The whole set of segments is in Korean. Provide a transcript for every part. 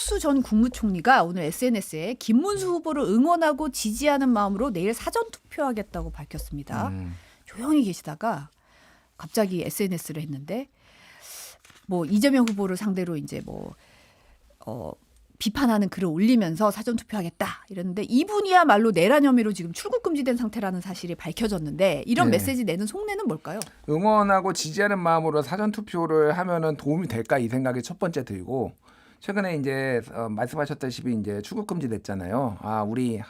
한덕수 전 국무총리가 오늘 SNS에 김문수 후보를 응원하고 지지하는 마음으로 내일 사전 투표하겠다고 밝혔습니다. 조용히 계시다가 갑자기 SNS를 했는데 뭐 이재명 후보를 상대로 이제 비판하는 글을 올리면서 사전 투표하겠다 이랬는데 이분이야말로 내란 혐의로 지금 출국 금지된 상태라는 사실이 밝혀졌는데 이런 메시지 내는 속내는 뭘까요? 응원하고 지지하는 마음으로 사전 투표를 하면은 도움이 될까 이 생각이 첫 번째 들고 최근에 이제 말씀하셨다시피 이제 출국 금지됐잖아요. 우리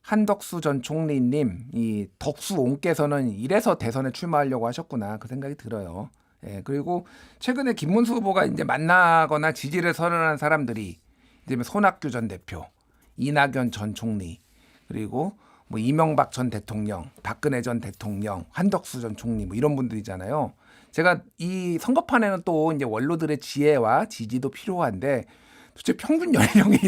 한덕수 전 총리님 이 덕수옹께서는 이래서 대선에 출마하려고 하셨구나 그 생각이 들어요. 예, 그리고 최근에 김문수 후보가 이제 만나거나 지지를 선언한 사람들이 이제 손학규 전 대표, 이낙연 전 총리, 그리고 뭐 이명박 전 대통령, 박근혜 전 대통령, 한덕수 전 총리 뭐 이런 분들이잖아요. 제가 이 선거판에는 또 이제 원로들의 지혜와 지지도 필요한데 도대체 평균 연령이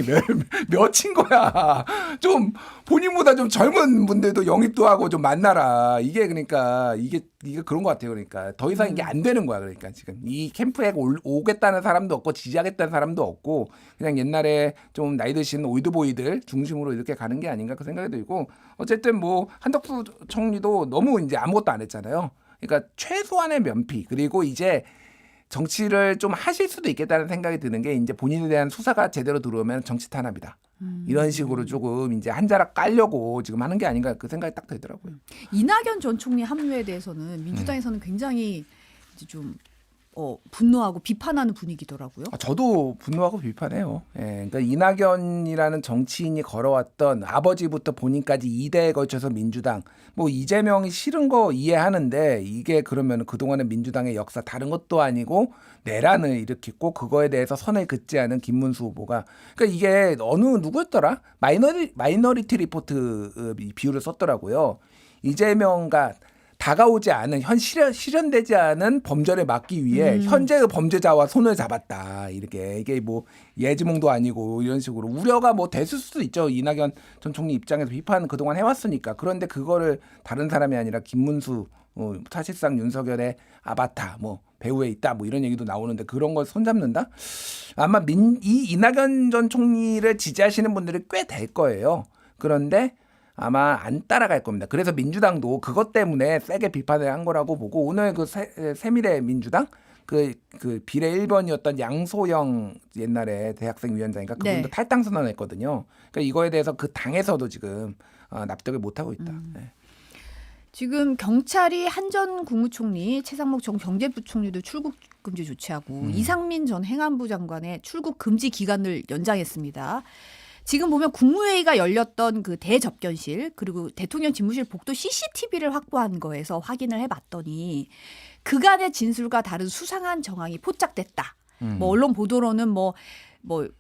몇인 거야. 좀 본인보다 좀 젊은 분들도 영입도 하고 좀 만나라. 이게 그러니까 이게 그런 것 같아요. 그러니까 더 이상 이게 안 되는 거야. 그러니까 지금 이 캠프에 오겠다는 사람도 없고 지지하겠다는 사람도 없고 그냥 옛날에 좀 나이 드신 올드보이들 중심으로 이렇게 가는 게 아닌가 그 생각이 들고 어쨌든 뭐 한덕수 총리도 너무 이제 아무것도 안 했잖아요. 그러니까 최소한의 면피 그리고 이제 정치를 좀 하실 수도 있겠다는 생각이 드는 게 이제 본인에 대한 수사가 제대로 들어오면 정치 탄압이다. 이런 식으로 조금 이제 한 자락 깔려고 지금 하는 게 아닌가 그 생각이 딱 들더라고요. 이낙연 전 총리 합류에 대해서는 민주당에서는 굉장히 이제 좀 분노하고 비판하는 분위기더라고요. 저도 분노하고 비판해요. 예, 그러니까 이낙연이라는 정치인이 걸어왔던 아버지부터 본인까지 2대에 걸쳐서 민주당 뭐 이재명이 싫은 거 이해하는데 이게 그러면 그동안의 민주당의 역사 다른 것도 아니고 내란을 일으켰고 그거에 대해서 선을 긋지 않은 김문수 후보가 그러니까 이게 어느 누구였더라? 마이너리티 리포트 비유를 썼더라고요. 이재명과 다가오지 않은 실현되지 않은 범죄를 막기 위해 현재의 범죄자와 손을 잡았다. 이게 뭐 예지몽도 아니고 이런 식으로 우려가 뭐 됐을 수도 있죠. 이낙연 전 총리 입장에서 비판 그동안 해왔으니까. 그런데 그거를 다른 사람이 아니라 김문수 사실상 윤석열의 아바타 뭐 배후에 있다 뭐 이런 얘기도 나오는데 그런 걸 손잡는다? 아마 이낙연 전 총리를 지지하시는 분들이 꽤 될 거예요. 그런데 아마 안 따라갈 겁니다. 그래서 민주당도 그것 때문에 세게 비판을 한 거라고 보고 오늘 그 새미래 민주당 그 비례 1번이었던 양소영 옛날에 대학생 위원장인가 그분도 탈당 선언했거든요. 그러니까 이거에 대해서 그 당에서도 지금 납득을 못 하고 있다. 네. 지금 경찰이 한 전 국무총리, 최상목 전 경제부총리도 출국 금지 조치하고 이상민 전 행안부 장관의 출국 금지 기간을 연장했습니다. 지금 보면 국무회의가 열렸던 그 대접견실 그리고 대통령 집무실 복도 CCTV를 확보한 거에서 확인을 해봤더니 그간의 진술과 다른 수상한 정황이 포착됐다. 뭐 언론 보도로는 뭐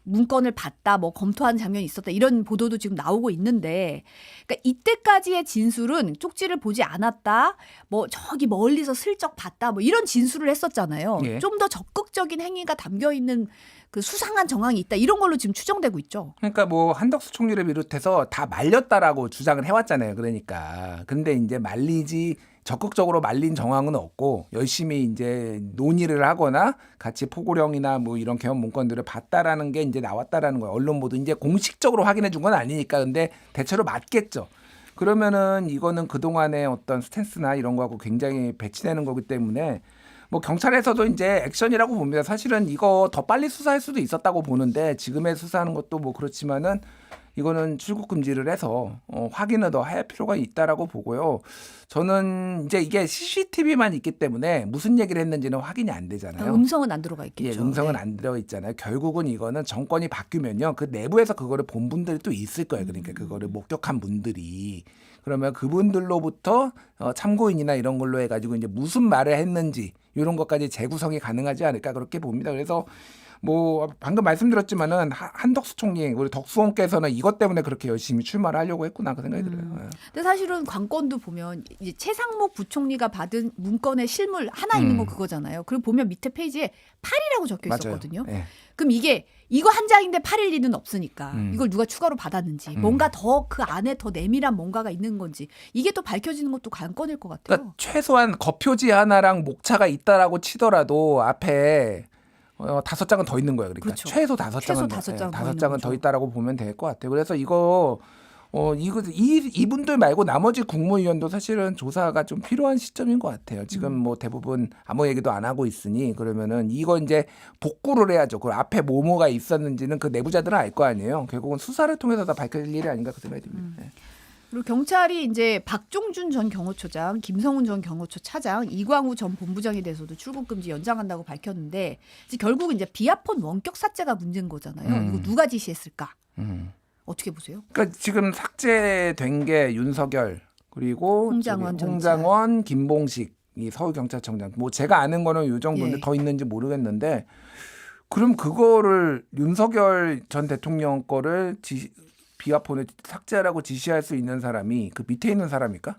문건을 봤다, 뭐 검토하는 장면이 있었다 이런 보도도 지금 나오고 있는데, 그러니까 이때까지의 진술은 쪽지를 보지 않았다, 뭐 저기 멀리서 슬쩍 봤다, 뭐 이런 진술을 했었잖아요. 예. 좀 더 적극적인 행위가 담겨 있는 그 수상한 정황이 있다 이런 걸로 지금 추정되고 있죠. 그러니까 뭐 한덕수 총리를 비롯해서 다 말렸다라고 주장을 해왔잖아요. 그러니까 근데 이제 적극적으로 말린 정황은 없고 열심히 이제 논의를 하거나 같이 포고령이나 뭐 이런 개헌 문건들을 봤다라는 게 이제 나왔다라는 거예요. 언론 보도 이제 공식적으로 확인해 준 건 아니니까 근데 대체로 맞겠죠. 그러면은 이거는 그동안의 어떤 스탠스나 이런 거하고 굉장히 배치되는 거기 때문에 뭐 경찰에서도 이제 액션이라고 봅니다. 사실은 이거 더 빨리 수사할 수도 있었다고 보는데 지금의 수사하는 것도 뭐 그렇지만은 이거는 출국 금지를 해서 확인을 더 할 필요가 있다라고 보고요. 저는 이제 이게 CCTV만 있기 때문에 무슨 얘기를 했는지는 확인이 안 되잖아요. 음성은 안 들어가 있겠죠. 예, 음성은 네. 안 들어 있잖아요. 결국은 이거는 정권이 바뀌면요. 그 내부에서 그거를 본 분들이 또 있을 거예요. 그러니까 그거를 목격한 분들이. 그러면 그분들로부터 참고인이나 이런 걸로 해가지고 이제 무슨 말을 했는지 이런 것까지 재구성이 가능하지 않을까 그렇게 봅니다. 그래서 뭐 방금 말씀드렸지만은 한덕수 총리 우리 덕수원께서는 이것 때문에 그렇게 열심히 출마를 하려고 했구나 그 생각이 들어요. 근데 사실은 관건도 보면 이제 최상목 부총리가 받은 문건의 실물 하나 있는 거 그거잖아요. 그리고 보면 밑에 페이지에 8이라고 적혀 있었거든요. 네. 그럼 이거 한 장인데 8일 리는 없으니까 이걸 누가 추가로 받았는지 뭔가 더 그 안에 더 내밀한 뭔가가 있는 건지 이게 또 밝혀지는 것도 관건일 것 같아요. 그러니까 최소한 거표지 하나랑 목차가 있다라고 치더라도 앞에 5장은 더 있는 거예요. 그러니까 그렇죠. 최소 5장은 최소 더, 5장 더 5장은 있는 더 거죠. 있다라고 보면 될 것 같아요. 그래서 이거 이분들 말고 나머지 국무위원도 사실은 조사가 좀 필요한 시점인 것 같아요. 지금 뭐 대부분 아무 얘기도 안 하고 있으니 그러면은 이거 이제 복구를 해야죠. 그 앞에 뭐가 있었는지는 그 내부자들은 알 거 아니에요. 결국은 수사를 통해서 다 밝혀질 일이 아닌가 그 생각이 듭니다. 네. 그리고 경찰이 이제 박종준 전 경호처장, 김성훈 전 경호처 차장, 이광우 전 본부장에 대해서도 출국 금지 연장한다고 밝혔는데 이제 결국 이제 비아폰 원격 삭제가 문제인 거잖아요. 이거 누가 지시했을까? 어떻게 보세요? 그러니까 지금 삭제된 게 윤석열 그리고 홍장원, 김봉식 이 서울경찰청장. 뭐 제가 아는 거는 요 정도인데 예. 더 있는지 모르겠는데 그럼 그거를 윤석열 전 대통령 거를 비아폰을 삭제하라고 지시할 수 있는 사람이 그 밑에 있는 사람일까?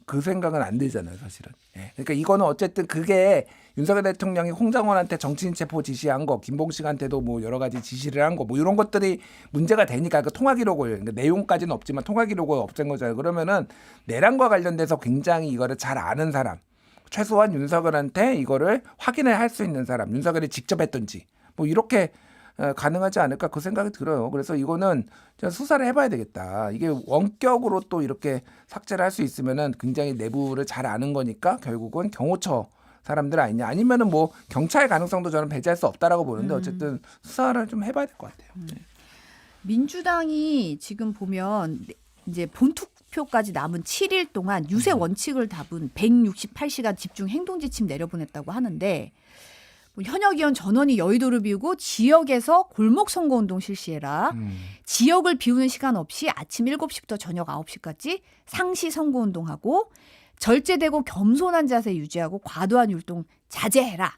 그 생각은 안 들잖아요, 사실은. 예. 그러니까 이거는 어쨌든 그게 윤석열 대통령이 홍장원한테 정치인 체포 지시한 거, 김봉식한테도 뭐 여러 가지 지시를 한 거, 뭐 이런 것들이 문제가 되니까 그 통화 기록을 그러니까 내용까지는 없지만 통화 기록을 없앤 거잖아요. 그러면은 내란과 관련돼서 굉장히 이거를 잘 아는 사람, 최소한 윤석열한테 이거를 확인을 할 수 있는 사람, 윤석열이 직접 했던지 뭐 이렇게 가능하지 않을까 그 생각이 들어요. 그래서 이거는 수사를 해봐야 되겠다. 이게 원격으로 또 이렇게 삭제를 할 수 있으면은 굉장히 내부를 잘 아는 거니까 결국은 경호처 사람들 아니냐. 아니면은 뭐 경찰 가능성도 저는 배제할 수 없다라고 보는데 어쨌든 수사를 좀 해봐야 될 것 같아요. 민주당이 지금 보면 이제 본투표까지 남은 7일 동안 유세 원칙을 담은 168시간 집중 행동 지침 내려보냈다고 하는데 현역 의원 전원이 여의도를 비우고 지역에서 골목 선거운동 실시해라. 지역을 비우는 시간 없이 아침 7시부터 저녁 9시까지 상시 선거운동하고 절제되고 겸손한 자세 유지하고 과도한 율동 자제해라.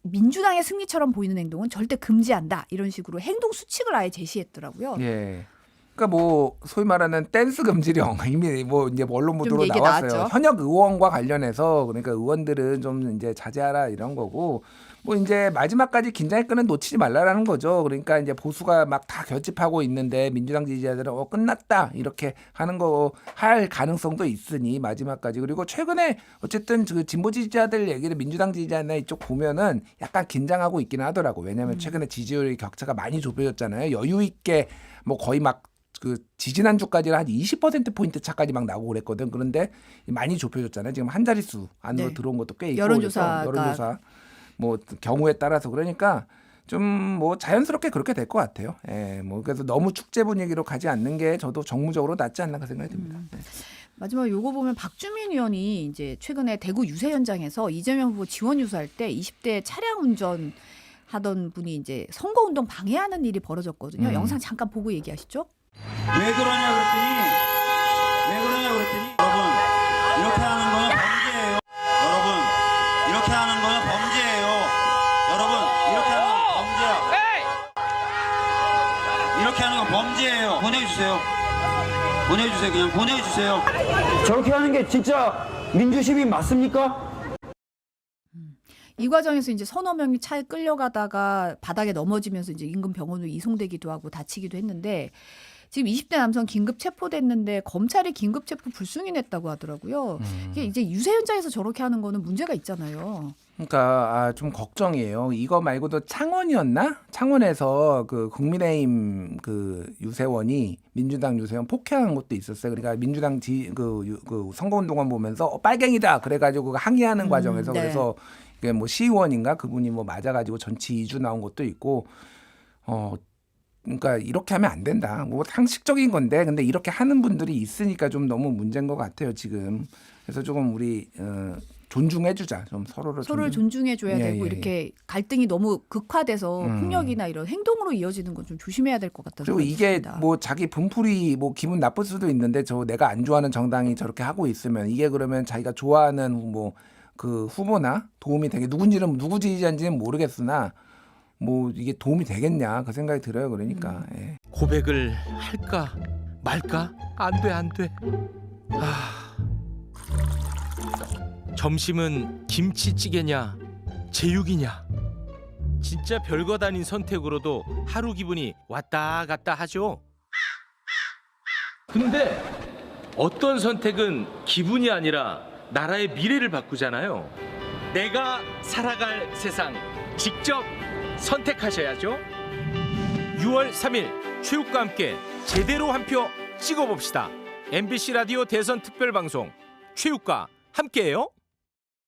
민주당의 승리처럼 보이는 행동은 절대 금지한다. 이런 식으로 행동 수칙을 아예 제시했더라고요. 예. 그러니까 뭐 소위 말하는 댄스 금지령 이미 뭐 이제 언론 보도로 얘기 나왔어요. 나왔죠. 현역 의원과 관련해서 그러니까 의원들은 좀 이제 자제하라 이런 거고 뭐 이제 마지막까지 긴장의 끈은 놓치지 말라라는 거죠. 그러니까 이제 보수가 막 다 결집하고 있는데 민주당 지지자들은 끝났다 이렇게 하는 거 할 가능성도 있으니 마지막까지 그리고 최근에 어쨌든 그 진보 지지자들 얘기를 민주당 지지자나 이쪽 보면은 약간 긴장하고 있기는 하더라고. 왜냐하면 최근에 지지율 격차가 많이 좁혀졌잖아요. 여유 있게 뭐 거의 막 그 지지난주까지는 한 20%포인트 차까지 막 나오고 그랬거든. 그런데 많이 좁혀졌잖아요. 지금 한 자릿수 안으로 네. 들어온 것도 꽤 있고. 여론조사 뭐 경우에 따라서 그러니까 좀 뭐 자연스럽게 그렇게 될 것 같아요. 예, 뭐 그래서 너무 축제 분위기로 가지 않는 게 저도 정무적으로 낫지 않나 그 생각이 듭니다. 네. 마지막 요거 보면 박주민 의원이 이제 최근에 대구 유세 현장에서 이재명 후보 지원 유세할 때 20대 차량 운전 하던 분이 이제 선거운동 방해하는 일이 벌어졌거든요. 영상 잠깐 보고 얘기하시죠. 왜 그러냐 그랬더니 여러분 이렇게 하는 거는 범죄예요. 여러분 이렇게 하는 거는 범죄예요. 여러분 이렇게 하는 건 범죄야. 이렇게 하는 건 범죄예요. 보내주세요. 그냥 보내주세요. 저렇게 하는 게 진짜 민주시민 맞습니까? 이 과정에서 이제 서너 명이 차에 끌려가다가 바닥에 넘어지면서 이제 인근 병원으로 이송되기도 하고 다치기도 했는데 지금 20대 남성 긴급 체포됐는데 검찰이 긴급 체포 불승인했다고 하더라고요. 이게 이제 유세 현장에서 저렇게 하는 거는 문제가 있잖아요. 그러니까 좀 걱정이에요. 이거 말고도 창원이었나? 창원에서 그 국민의힘 그 유세원이 민주당 유세원 폭행한 것도 있었어요. 그러니까 민주당 그 선거운동원 보면서 빨갱이다 그래가지고 항의하는 과정에서 네. 그래서 이게 뭐 시의원인가 그분이 뭐 맞아가지고 전치 2주 나온 것도 있고 그러니까 이렇게 하면 안 된다. 뭐 상식적인 건데 근데 이렇게 하는 분들이 있으니까 좀 너무 문제인 것 같아요 지금. 그래서 조금 우리 존중해주자. 좀 서로를 존중해줘야 예, 되고 예, 이렇게 갈등이 너무 극화돼서 폭력이나 이런 행동으로 이어지는 건 좀 조심해야 될 것 같다는 그리고 생각이 이게 듭니다. 뭐 자기 분풀이 뭐 기분 나쁠 수도 있는데 저 내가 안 좋아하는 정당이 저렇게 하고 있으면 이게 그러면 자기가 좋아하는 뭐 그 후보나 도움이 되게 누군지는 누구 지지자인지는 모르겠으나 뭐 이게 도움이 되겠냐 그 생각이 들어요. 그러니까 예. 고백을 할까 말까? 안 돼. 점심은 김치찌개냐 제육이냐. 진짜 별것 아닌 선택으로도 하루 기분이 왔다 갔다 하죠. 근데 어떤 선택은 기분이 아니라 나라의 미래를 바꾸잖아요. 내가 살아갈 세상 직접 선택하셔야죠. 6월 3일 최욱과 함께 제대로 한 표 찍어봅시다. MBC 라디오 대선 특별방송 최욱과 함께해요.